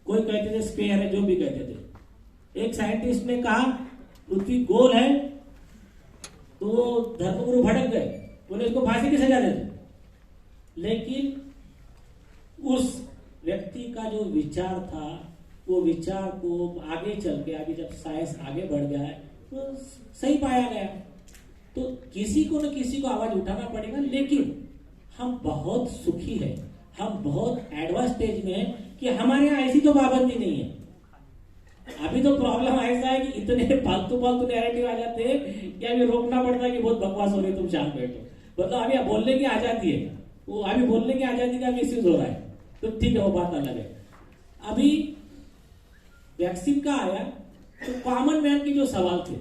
कोई कहते थे स्क्वायर है, जो भी कहते थे। एक साइंटिस्ट ने कहा पृथ्वी गोल है, तो वो धर्मगुरु भड़क गए, बोले इसको फांसी की सजा दे दो। लेकिन उस व्यक्ति का जो विचार था, वो विचार को आगे चल के अभी जब साइंस आगे बढ़ गया है तो सही पाया गया। तो किसी को न किसी को आवाज उठाना पड़ेगा। लेकिन हम बहुत सुखी है, हम बहुत एडवांस स्टेज में हैं कि हमारे यहाँ ऐसी तो पाबंदी नहीं है। अभी तो प्रॉब्लम ऐसा है कि इतने फालतू नैरेटिव आ जाते हैं कि अभी रोकना पड़ता है कि बहुत बकवास हो रही है, तुम शांत बैठो। मतलब अभी बोलने की आजादी है, वो अभी बोलने की आजादी का मिसयूज हो रहा है, तो ठीक है, वो बात अलग है। अभी वैक्सीन का आया तो कॉमन मैन के जो सवाल थे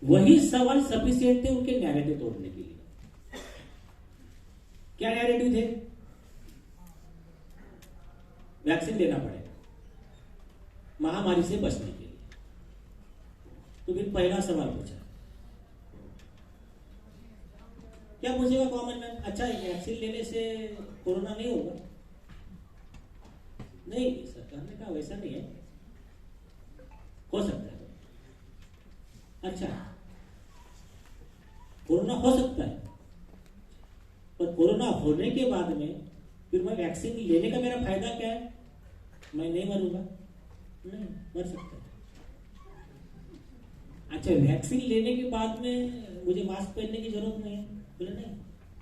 वही सवाल सफिशिएंट थे उनके नैरेटिव तोड़ने के लिए। क्या नैरेटिव थे? वैक्सीन लेना पड़ेगा महामारी से बचने के लिए। तो फिर पहला सवाल पूछा, क्या पूछेगा कॉमन मैन? अच्छा, वैक्सीन लेने से कोरोना नहीं होगा? नहीं, सरकार ने कहा वैसा नहीं है, हो सकता है। अच्छा, कोरोना हो सकता है, पर कोरोना होने के बाद में फिर मैं वैक्सीन लेने का मेरा फायदा क्या है? मैं नहीं मरूंगा? नहीं, मर सकता है। अच्छा, वैक्सीन लेने के बाद में मुझे मास्क पहनने की जरूरत नहीं है? बोले नहीं,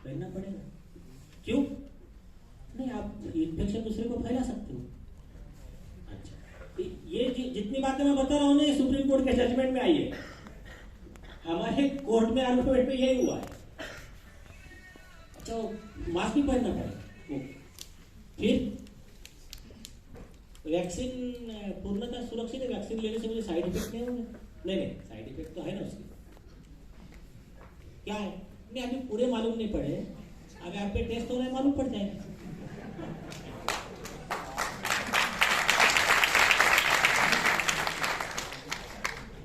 पहनना पड़ेगा। क्यों? नहीं, आप इन्फेक्शन दूसरे को फैला सकते हो। अच्छा, ये जितनी बातें मैं बता रहा हूं ना, ये सुप्रीम कोर्ट के जजमेंट में आई है। हमारे कोर्ट में आर्गुमेंट में यही हुआ है। अच्छा, मास्क भी पहनना पड़ेगा। फिर वैक्सीन पूर्णतः सुरक्षित है, वैक्सीन लेने से मुझे साइड इफेक्ट नहीं होंगे? नहीं, साइड इफेक्ट तो है ना उसकी। क्या है? नहीं, अभी पूरे मालूम नहीं पड़े, अगर आप पे टेस्ट हो रहा है मालूम पड़ जाएगा।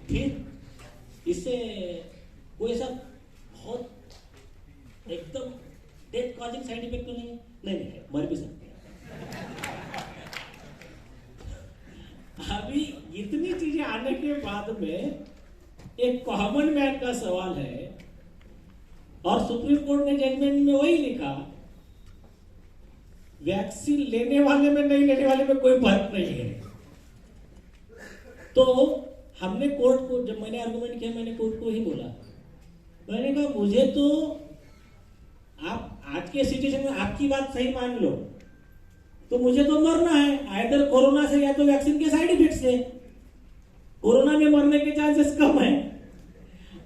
फिर इससे कोई ऐसा बहुत एकदम डेथ कॉजिंग साइड इफेक्ट तो नहीं है? नहीं, मर भी सकते हैं। अभी इतनी चीजें आने के बाद में एक कॉमन मैन का सवाल है, और सुप्रीम कोर्ट ने जजमेंट में वही लिखा, वैक्सीन लेने वाले में नहीं लेने वाले में कोई फर्क नहीं है। तो हमने कोर्ट को, जब मैंने आर्गुमेंट किया, मैंने कोर्ट को ही बोला, मैंने कहा मुझे तो आप आज के सिचुएशन में आपकी बात सही मान लो, तो मुझे तो मरना है आइदर कोरोना से या तो वैक्सीन के साइड इफेक्ट से। कोरोना में मरने के चांसेस कम है,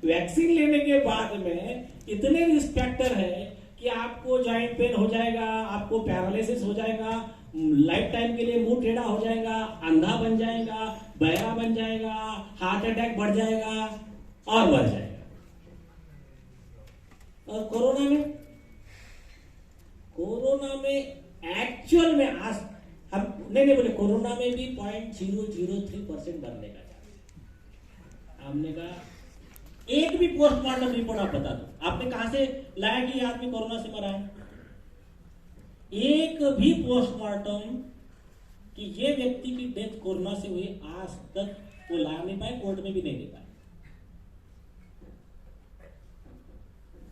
वैक्सीन लेने के बाद में इतने रिस्क फैक्टर है कि आपको जॉइंट पेन हो जाएगा, आपको पैरालिसिस हो जाएगा, लाइफ टाइम के लिए मुंह टेढ़ा हो जाएगा, अंधा बन जाएगा, बहरा बन जाएगा, हार्ट अटैक बढ़ जाएगा और मर जाएगा। और कोरोना में एक्चुअल में आज हम नहीं बोले, कोरोना में भी 0.003% मरने का चांस। हमने कहा एक भी पोस्टमार्टम रिपोर्ट आप बता दो, आपने कहां से लाया कि ये आदमी कोरोना से मरा है? एक भी पोस्टमार्टम कि ये व्यक्ति की डेथ कोरोना से हुई आज तक वो ला नहीं पाए, कोर्ट में भी नहीं दे पाए।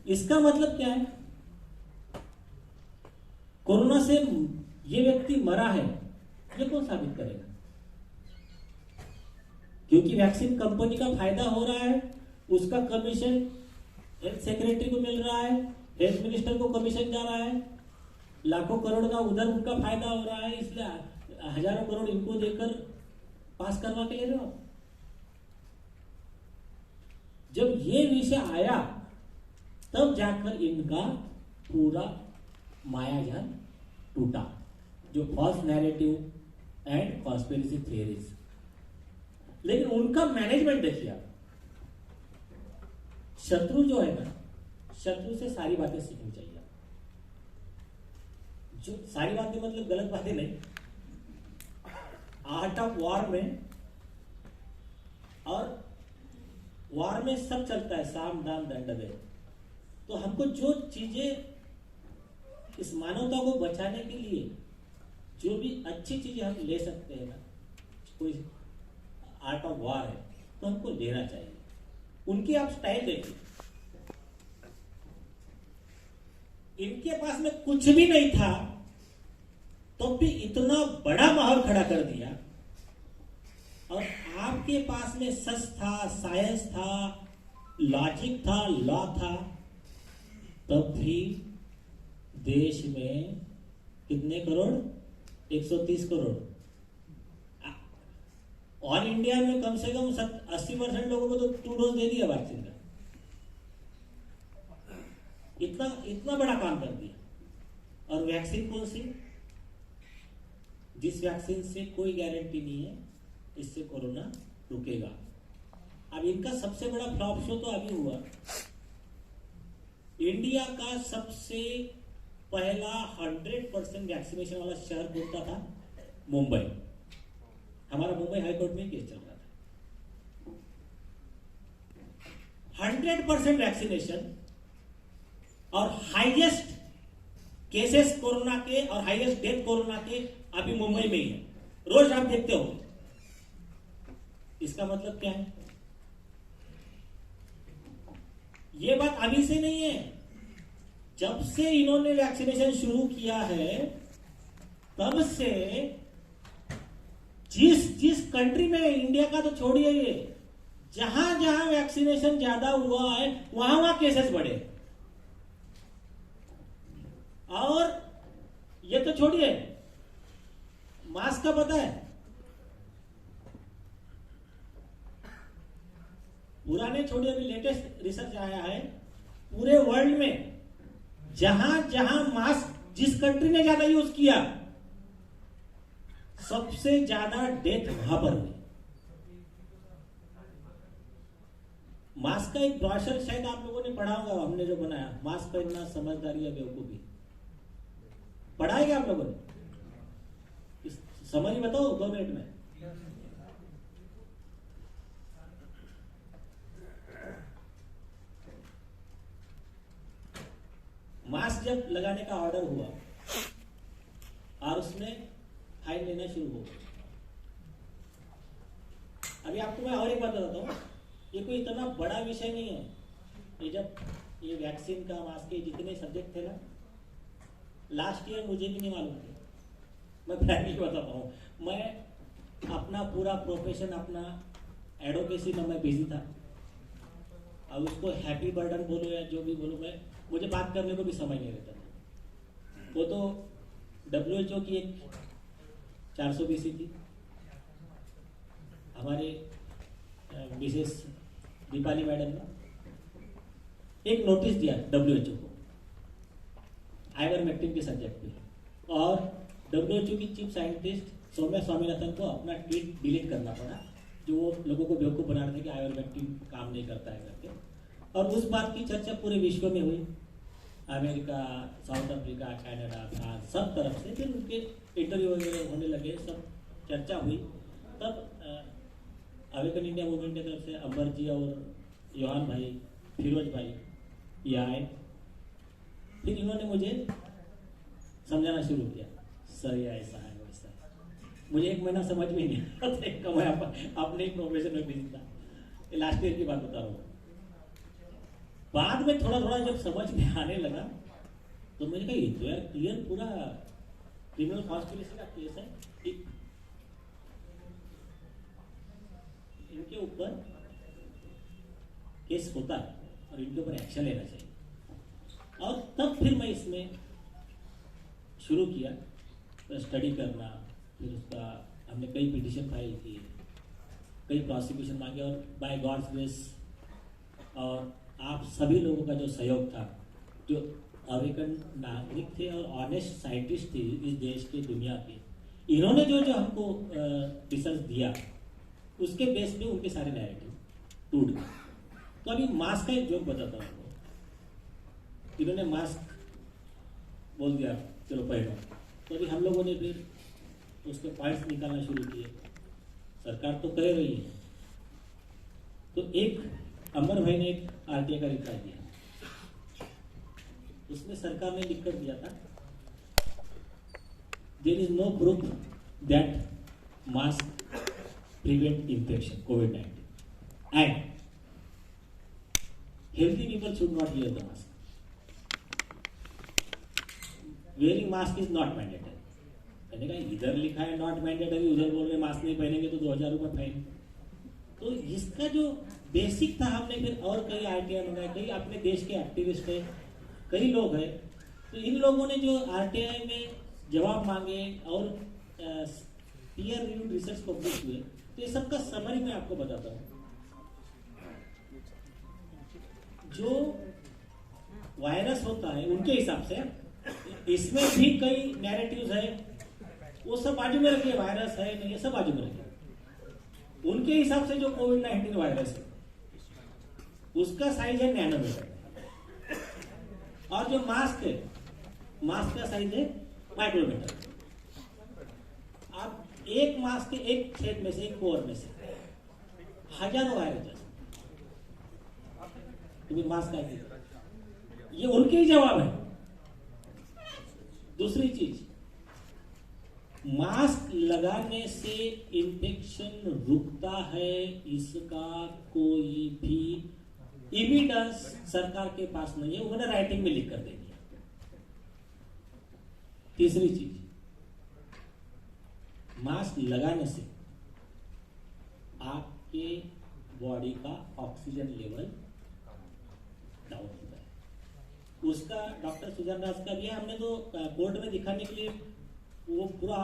इसका मतलब क्या है? कोरोना से ये व्यक्ति मरा है, ये कौन साबित करेगा? क्योंकि वैक्सीन कंपनी का फायदा हो रहा है, उसका कमीशन हेल्थ सेक्रेटरी को मिल रहा है, हेल्थ मिनिस्टर को कमीशन जा रहा है, लाखों करोड़ का उधर उनका फायदा हो रहा है, इसलिए हजारों करोड़ इनको देकर पास करवा के ले रहे हो। जब ये विषय आया तब जाकर इनका पूरा मायाजाल टूटा, जो false narrative and conspiracy theories. लेकिन उनका मैनेजमेंट देखिए आप, शत्रु जो है ना, शत्रु से सारी बातें सीखनी चाहिए। जो सारी बातें मतलब गलत बातें नहीं, आर्ट ऑफ वॉर में, और वॉर में सब चलता है, साम दाम दंड भेद। तो हमको जो चीजें इस मानवता को बचाने के लिए जो भी अच्छी चीजें हम ले सकते हैं ना, कोई आर्ट ऑफ वार है तो हमको लेना चाहिए। उनकी आप स्टाइल देखिए, इनके पास में कुछ भी नहीं था तो भी इतना बड़ा माहौल खड़ा कर दिया, और आपके पास में सच था, साइंस था, लॉजिक था, लॉ था, तब भी देश में कितने करोड़? 130 करोड़। और इंडिया में कम से कम 80% लोगों को तो 2 डोज दे दिया वैक्सीन का। इतना बड़ा काम कर दिया। और वैक्सीन कौन सी? जिस वैक्सीन से कोई गारंटी नहीं है इससे कोरोना रुकेगा। अब इनका सबसे बड़ा फ्लॉप शो तो अभी हुआ। इंडिया का सबसे पहला 100% वैक्सीनेशन वाला शहर कौन सा था? मुंबई। हमारा मुंबई हाईकोर्ट में केस चल रहा था। 100% वैक्सीनेशन और हाईएस्ट केसेस कोरोना के और हाईएस्ट डेथ कोरोना के अभी मुंबई में ही है। रोज आप देखते हो। इसका मतलब क्या है? ये बात अभी से नहीं है, जब से इन्होंने वैक्सीनेशन शुरू किया है तब से जिस कंट्री में, इंडिया का तो छोड़िए, ये जहां जहां वैक्सीनेशन ज्यादा हुआ है वहां केसेस बढ़े। और ये तो छोड़िए, मास्क का पता है, पुराने छोड़िए, अभी लेटेस्ट रिसर्च आया है, पूरे वर्ल्ड में जहां जहां मास्क जिस कंट्री ने ज्यादा यूज किया, सबसे ज्यादा डेथ वहां पर हुई। मास्क का एक ब्रोशर शायद आप लोगों ने पढ़ा होगा, हमने जो बनाया, मास्क पहनना समझदारी या बेवकूफी, पढ़ा है क्या आप लोगों ने? समझ बताओ 2 मिनट में। मास्क जब लगाने का ऑर्डर हुआ और उसमें फाइन लेना शुरू हो गया। अभी आपको मैं और एक बात बताता हूँ, ये कोई इतना बड़ा विषय नहीं है। ये जब ये वैक्सीन का, मास्क के जितने सब्जेक्ट थे ना, लास्ट ईयर मुझे भी नहीं मालूम थे। मैं फ्रैंकली बताता हूँ, मैं अपना पूरा प्रोफेशन, अपना एडवोकेसी में मैं बिजी था। अब उसको हैप्पी बर्डन बोलो या जो भी बोलो, मुझे बात करने को भी समय नहीं रहता था। वो तो WHO की एक 420 थी, हमारे मिसेस दीपाली मैडम ने एक नोटिस दिया WHO को आइवरमेक्टिन के सब्जेक्ट पे, और WHO की चीफ साइंटिस्ट सौम्या स्वामीनाथन को अपना ट्वीट डिलीट करना पड़ा, जो लोगों को बेवकूफ बना रहे थे कि आइवरमेक्टिन काम नहीं करता है करके। और उस बात की चर्चा पूरे विश्व में हुई, America, south Africa, Canada, France, सब तरफ से। फिर उनके इंटरव्यू वगैरह होने लगे, सब चर्चा हुई। तब अवेकन इंडिया मूवमेंट की तरफ से अंबर जी और योहान भाई, फिरोज भाई ये आए। फिर इन्होंने मुझे समझाना शुरू किया, सर ये ऐसा है वैसा है। मुझे 1 महीना समझ में नहीं आता, मैं अपने ही प्रोफेशन में बिजी था। लास्ट ईयर की बात बता रहा हूँ। बाद में थोड़ा थोड़ा जब समझ में आने लगा तो मैंने कहा, ये तो यार क्लियर पूरा क्रिमिनल कॉन्स्पिरेसी का केस है, इनके ऊपर केस होता है और इनके ऊपर एक्शन लेना चाहिए। और तब फिर मैं इसमें शुरू किया स्टडी करना। फिर उसका हमने कई पिटीशन फाइल की, कई प्रोसिक्यूशन मांगे, और बाय गॉड्स ग्रेस और आप सभी लोगों का जो सहयोग था, जो अवेकन नागरिक थे और ऑनेस्ट साइंटिस्ट थे इस देश के, दुनिया के, इन्होंने जो हमको रिसर्च दिया, उसके बेस पे उनके सारे नैरेटिव टूट गए। तो अभी मास्क का एक जोक बताता हूँ आपको। इन्होंने मास्क बोल दिया चलो पहनो, तो अभी हम लोगों ने फिर उसके पॉइंट्स निकालना शुरू किए। सरकार तो कह रही है, तो एक अमर भाई ने एक RTI का रिप्लाई दिया, उसमें सरकार ने लिख कर दिया था there is no proof that mask prevent infection COVID-19, and healthy people should not wear the mask. Wearing mask is not mandatory. मैंने कहा इधर लिखा है नॉट मैंडेटरी, उधर बोल रहे मास्क नहीं पहनेंगे तो 2000 रुपये फाइन। तो इसका जो बेसिक था हमने फिर और कई आरटीआई मंगाए, कई अपने देश के एक्टिविस्ट है, कई लोग हैं, तो इन लोगों ने जो आरटीआई में जवाब मांगे और पीयर रिव्यूड रिसर्च पब्लिश हुए, तो ये सबका समरी मैं आपको बताता हूँ। जो वायरस होता है उनके हिसाब से, इसमें भी कई नैरेटिव्स है, वो सब बाजू में रखिए, वायरस है नहीं, ये सब बाजू में रखिए। उनके हिसाब से जो कोविड-19 वायरस है उसका साइज है नैनोमीटर, और जो मास्क है, मास्क का साइज है माइक्रोमीटर। आप एक मास्क के एक छेद में से, एक पोर में से हजारों वायरस, तो मास्क का ये उनके ही जवाब है। दूसरी चीज, मास्क लगाने से इन्फेक्शन रुकता है, इसका कोई भी एविडेंस सरकार के पास नहीं है, उन्होंने राइटिंग में लिख कर दे दिया। तीसरी चीज, मास्क लगाने से आपके बॉडी का ऑक्सीजन लेवल डाउन होता है। उसका डॉक्टर सुजन दास का भी है, हमने तो कोर्ट में दिखाने के लिए वो पूरा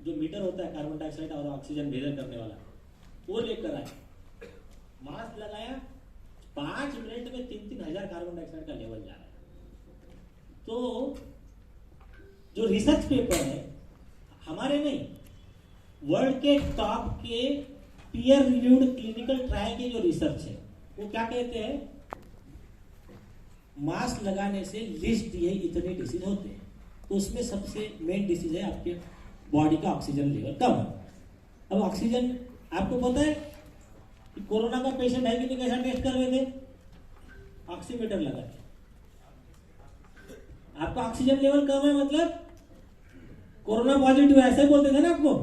जो मीटर होता है कार्बन डाइऑक्साइड और ऑक्सीजन मेजर करने वाला, वो लेकर आए, मास्क लगाया, 5 मिनट में 3-3 हजार कार्बन डाइऑक्साइड का लेवल जा रहा है। तो जो रिसर्च पेपर है हमारे नहीं, वर्ल्ड के टॉप के पीयर रिव्यूड क्लिनिकल ट्रायल के जो रिसर्च है, वो क्या कहते हैं, मास्क लगाने से लिस्ट ये इतने डिसीज होते हैं, उसमें सबसे मेन डिसीज है आपके बॉडी का ऑक्सीजन लेवल कम है। अब ऑक्सीजन आपको पता है कि कोरोना का पेशेंट है कि नहीं, कैसा टेस्ट कर रहे थे, ऑक्सीमीटर लगा के। आपका ऑक्सीजन लेवल कम है मतलब कोरोना पॉजिटिव, ऐसे बोलते थे ना आपको।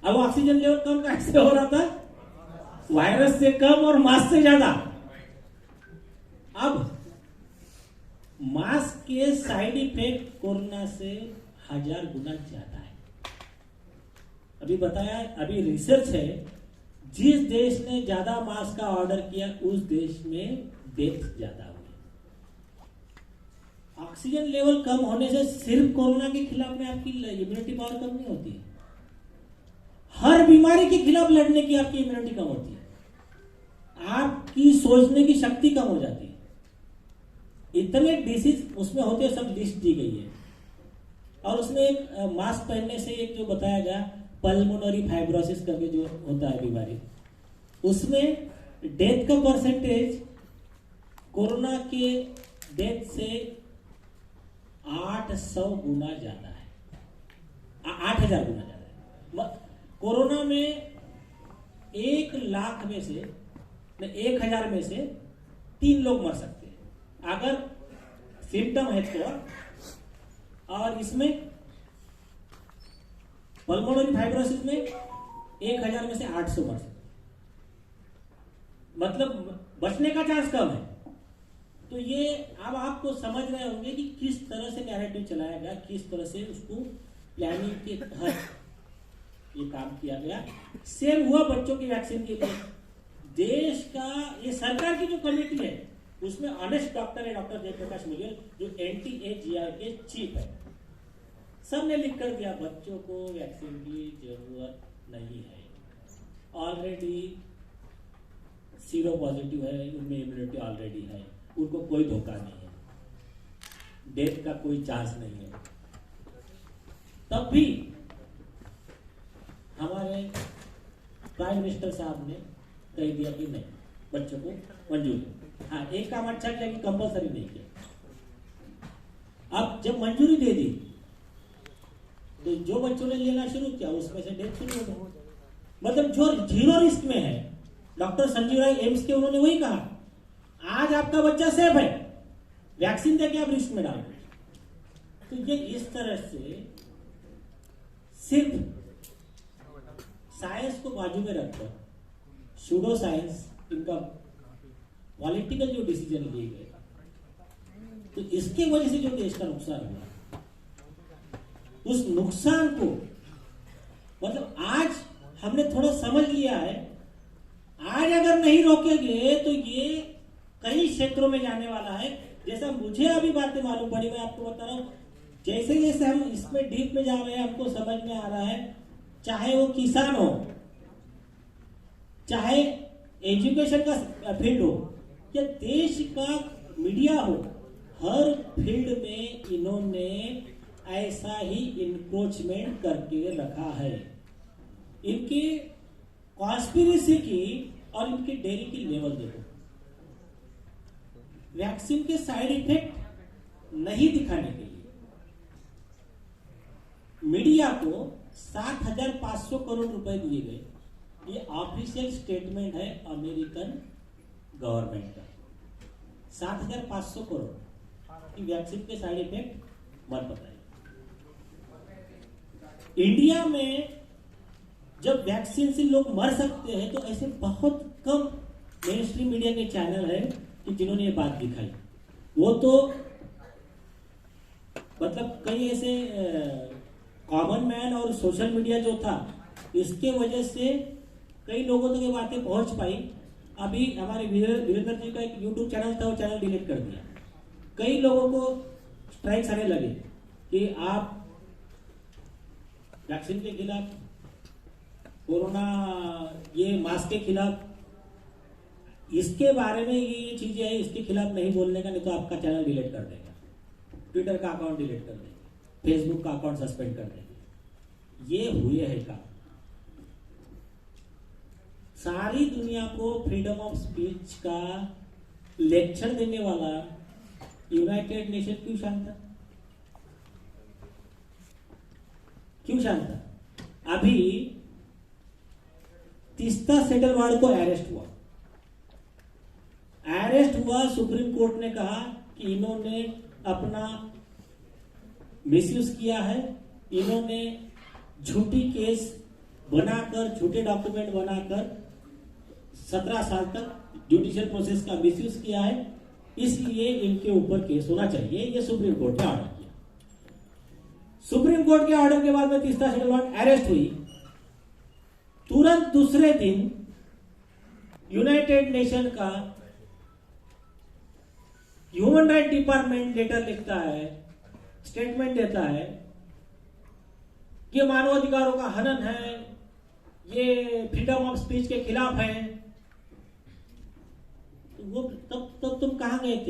अब ऑक्सीजन लेवल कम कैसे हो रहा था, वायरस से कम और मास्क से ज्यादा। अब मास्क के साइड इफेक्ट कोरोना से 1000 गुना ज्यादा है। अभी बताया, अभी रिसर्च है, जिस देश ने ज्यादा मास्क का ऑर्डर किया उस देश में डेथ ज्यादा हुई। ऑक्सीजन लेवल कम होने से सिर्फ कोरोना के खिलाफ में आपकी इम्यूनिटी पावर कम नहीं होती है, हर बीमारी के खिलाफ लड़ने की आपकी इम्यूनिटी कम होती है, आपकी सोचने की शक्ति कम हो जाती है। इतने डिसीज उसमें होते हैं, सब लिस्ट दी गई है। और उसमें एक मास्क पहनने से एक जो बताया गया पल्मोनरी फाइब्रोसिस करके जो होता है बीमारी, उसमें डेथ का परसेंटेज कोरोना के डेथ से 800 गुना ज्यादा है, 8000 गुना ज्यादा है। कोरोना में 1 लाख में से 1000 में से 3 लोग मर सकते हैं अगर सिम्टम है तो, और इसमें पल्मोनरी फाइब्रोसिस में 1000 में से 800 मर सकते, मतलब बचने का चांस कम है। तो ये अब आपको समझ रहे होंगे कि किस तरह से नैरेटिव चलाया गया, किस तरह से उसको प्लानिंग के तहत ये काम किया गया। सेम हुआ बच्चों की वैक्सीन के लिए। देश का ये सरकार की जो कमेटी है उसमें ऑनेस्ट डॉक्टर है, डॉक्टर जयप्रकाश मुलियल, जो NTAGR के चीफ है, सबने लिख कर दिया बच्चों को वैक्सीन की जरूरत नहीं है, ऑलरेडी सीरो पॉजिटिव है, उनमें इम्यूनिटी ऑलरेडी है, उनको कोई धोखा नहीं है, डेथ का कोई चांस नहीं है। तब भी हमारे प्राइम मिनिस्टर साहब ने कह दिया कि नहीं, बच्चों को मंजूर है। हाँ, एक काम अच्छा किया कि कंपलसरी नहीं किया। अब जब मंजूरी दे दी तो जो बच्चों ने लेना शुरू किया उसमें से डेथ शुरू हो गई। मतलब जो 0 रिस्क में है, डॉक्टर संजीव राय एम्स के, उन्होंने वही कहा, आज आपका बच्चा सेफ है, वैक्सीन देके आप रिस्क में डालो। तो ये इस तरह से सिर्फ साइंस को बाजू में रखकर सूडो साइंस इनका पॉलिटिकल जो डिसीजन लिए गए, तो इसके वजह से जो देश का नुकसान हुआ, उस नुकसान को मतलब आज हमने थोड़ा समझ लिया है। आज अगर नहीं रोकेंगे तो ये कई क्षेत्रों में जाने वाला है। जैसा मुझे अभी बातें मालूम पड़ी, मैं आपको बता रहा हूं, जैसे जैसे हम इसमें डीप में जा रहे हैं हमको समझ में आ रहा है, चाहे वो किसान हो, चाहे एजुकेशन का फील्ड हो, या देश का मीडिया हो, हर फील्ड में इन्होंने ऐसा ही इंक्रोचमेंट करके रखा है। इनकी कॉन्स्पिरेसी की और इनकी डेरी की लेवल देखो। वैक्सीन के साइड इफेक्ट नहीं दिखाने के लिए मीडिया को 7,500 करोड़ रुपए दिए गए। ये ऑफिशियल स्टेटमेंट है अमेरिकन गवर्नमेंट का। 7,500 करोड़ की वैक्सीन के साइड इफेक्ट मत बताइए। इंडिया में जब वैक्सीन से लोग मर सकते हैं तो ऐसे बहुत कम मेन स्ट्रीम मीडिया के चैनल है कि जिन्होंने ये बात दिखाई। वो तो मतलब कई ऐसे कॉमन मैन और सोशल मीडिया जो था, इसके वजह से कई लोगों तक ये बातें पहुंच पाई। अभी हमारे वीरेंद्र जी का एक यूट्यूब चैनल था, वो चैनल डिलीट कर दिया। कई लोगों को स्ट्राइक्स आने लगे कि आप वैक्सीन के खिलाफ, कोरोना ये मास्क के खिलाफ, इसके बारे में ये चीजें है, इसके खिलाफ नहीं बोलने का, नहीं तो आपका चैनल डिलीट कर देगा, ट्विटर का अकाउंट डिलीट कर देंगे, फेसबुक का अकाउंट सस्पेंड कर देंगे। ये हुए है काम। सारी दुनिया को फ्रीडम ऑफ स्पीच का लेक्चर देने वाला यूनाइटेड नेशन क्यों शांत था? क्यों शांत था? अभी तीस्ता सेटलवाड को अरेस्ट हुआ। सुप्रीम कोर्ट ने कहा कि इन्होंने अपना मिसयूज किया है, इन्होंने झूठी केस बनाकर, झूठे डॉक्यूमेंट बनाकर 17 साल तक जुडिशियल प्रोसेस का मिसयूज किया है, इसलिए इनके ऊपर केस होना चाहिए। ये सुप्रीम कोर्ट ने ऑर्डर किया। सुप्रीम कोर्ट के ऑर्डर के बाद में तीस्ता सेटलवाड अरेस्ट हुई। तुरंत दूसरे दिन यूनाइटेड नेशन का ह्यूमन राइट डिपार्टमेंट लेटर लिखता है, स्टेटमेंट देता है कि मानवाधिकारों का हनन है, ये फ्रीडम ऑफ स्पीच के खिलाफ है। वो तब तुम कहां गए थे?